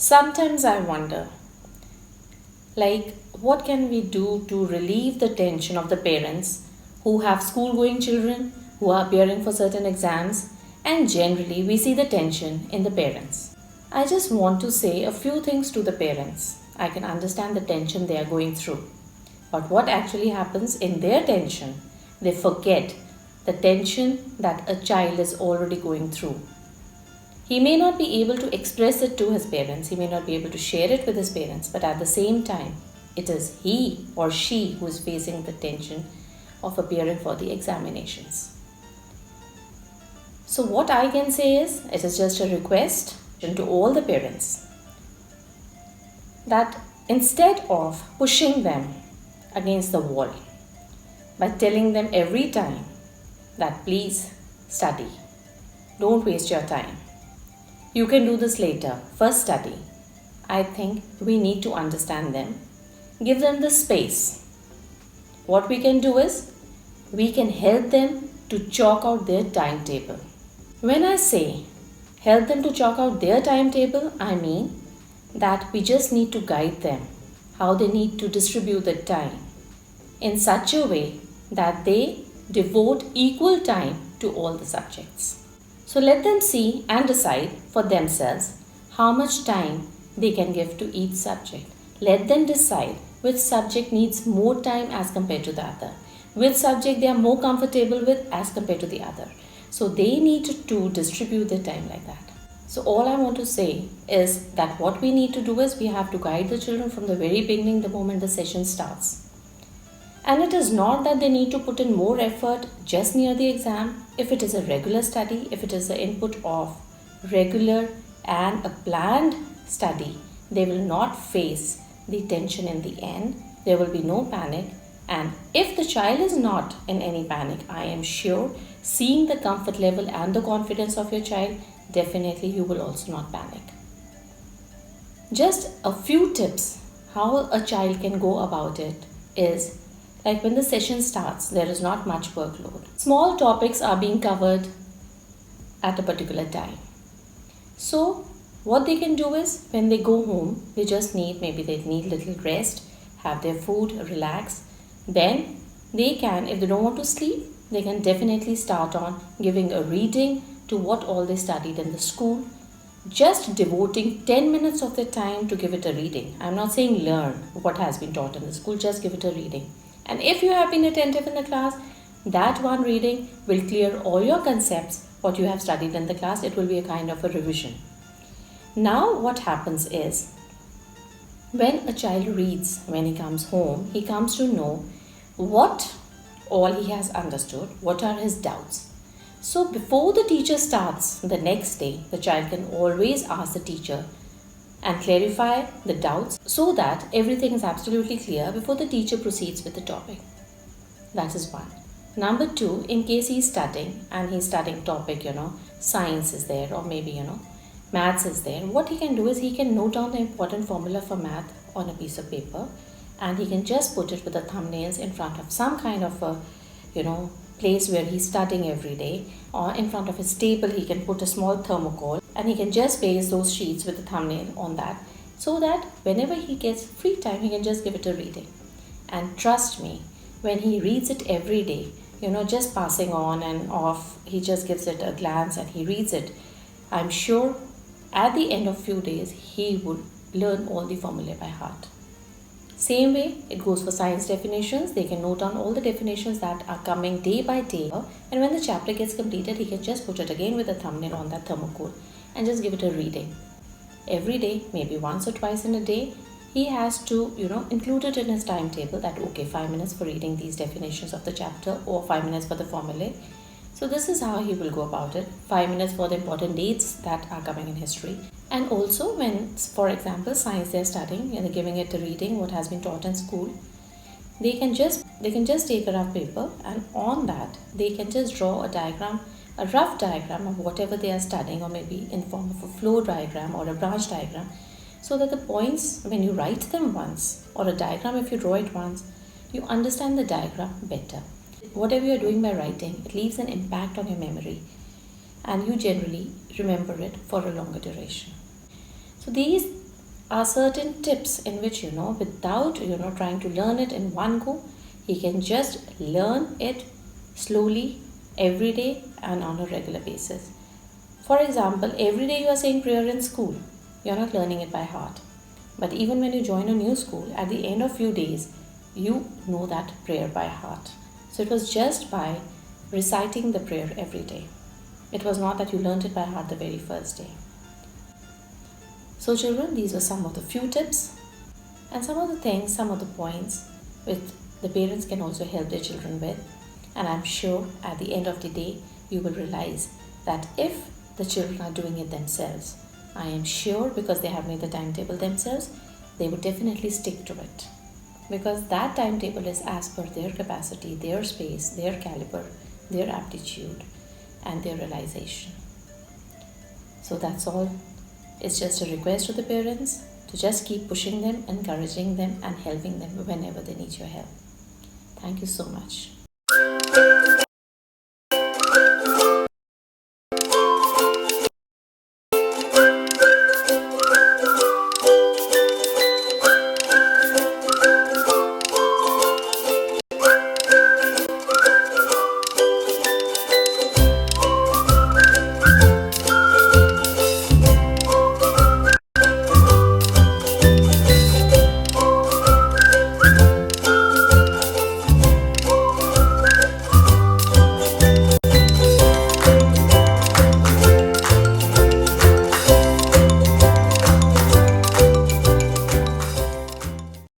Sometimes I wonder, what can we do to relieve the tension of the parents who have school going children, who are appearing for certain exams, and generally we see the tension in the parents. I just want to say a few things to the parents. I can understand the tension they are going through. But what actually happens in their tension, they forget the tension that a child is already going through. He may not be able to express it to his parents, he may not be able to share it with his parents, but at the same time, it is he or she who is facing the tension of appearing for the examinations. So what I can say is, it is just a request to all the parents that instead of pushing them against the wall by telling them every time that please study, don't waste your time, you can do this later, first study, I think we need to understand them, give them the space. What we can do is, we can help them to chalk out their timetable. When I say help them to chalk out their timetable, I mean that we just need to guide them how they need to distribute the time in such a way that they devote equal time to all the subjects. So let them see and decide for themselves how much time they can give to each subject. Let them decide which subject needs more time as compared to the other, which subject they are more comfortable with as compared to the other. So they need to distribute their time like that. So all I want to say is that what we need to do is we have to guide the children from the very beginning, the moment the session starts. And it is not that they need to put in more effort just near the exam. If it is a regular study, if it is the input of regular and a planned study, they will not face the tension in the end. There will be no panic. And if the child is not in any panic, I am sure seeing the comfort level and the confidence of your child, definitely you will also not panic. Just a few tips how a child can go about it is, like when the session starts, there is not much workload. Small topics are being covered at a particular time. So what they can do is, when they go home, they need little rest, have their food, relax. Then they can, if they don't want to sleep, they can definitely start on giving a reading to what all they studied in the school. Just devoting 10 minutes of their time to give it a reading. I'm not saying learn what has been taught in the school, just give it a reading. And if you have been attentive in the class, that one reading will clear all your concepts, what you have studied in the class. It will be a kind of a revision. Now what happens is, when a child reads, when he comes home, he comes to know what all he has understood, what are his doubts. So before the teacher starts the next day, the child can always ask the teacher and clarify the doubts so that everything is absolutely clear before the teacher proceeds with the topic. That is one. Number two, in case he's studying and he's studying topic, science is there, or maybe, maths is there, what he can do is he can note down the important formula for math on a piece of paper, and he can just put it with the thumbnails in front of some kind of a, place where he's studying every day, or in front of his table he can put a small thermocol, and he can just paste those sheets with the thumbnail on that, so that whenever he gets free time, he can just give it a reading. And trust me, when he reads it every day, just passing on and off, he just gives it a glance and he reads it, I'm sure at the end of few days, he would learn all the formulae by heart. Same way, it goes for science definitions. They can note down all the definitions that are coming day by day. And when the chapter gets completed, he can just put it again with a thumbnail on that thermocol and just give it a reading. Every day, maybe once or twice in a day, he has to, include it in his timetable that, okay, 5 minutes for reading these definitions of the chapter or 5 minutes for the formulae. So this is how he will go about it. 5 minutes for the important dates that are coming in history. And also when, for example, science they're studying and they're giving it a reading, what has been taught in school, they can just take a rough paper, and on that they can just draw a diagram, a rough diagram of whatever they are studying, or maybe in form of a flow diagram or a branch diagram, so that the points, when you write them once, or a diagram if you draw it once, you understand the diagram better. Whatever you're doing by writing, it leaves an impact on your memory, and you generally remember it for a longer duration. So these are certain tips in which, without, trying to learn it in one go, he can just learn it slowly every day and on a regular basis. For example, every day you are saying prayer in school, you're not learning it by heart. But even when you join a new school, at the end of few days, you know that prayer by heart. So it was just by reciting the prayer every day. It was not that you learned it by heart the very first day. So children, these were some of the few tips and some of the things, some of the points which the parents can also help their children with. And I'm sure at the end of the day, you will realize that if the children are doing it themselves, I am sure because they have made the timetable themselves, they would definitely stick to it. Because that timetable is as per their capacity, their space, their caliber, their aptitude, and their realization. So that's all. It's just a request to the parents to just keep pushing them, encouraging them, and helping them whenever they need your help. Thank you so much.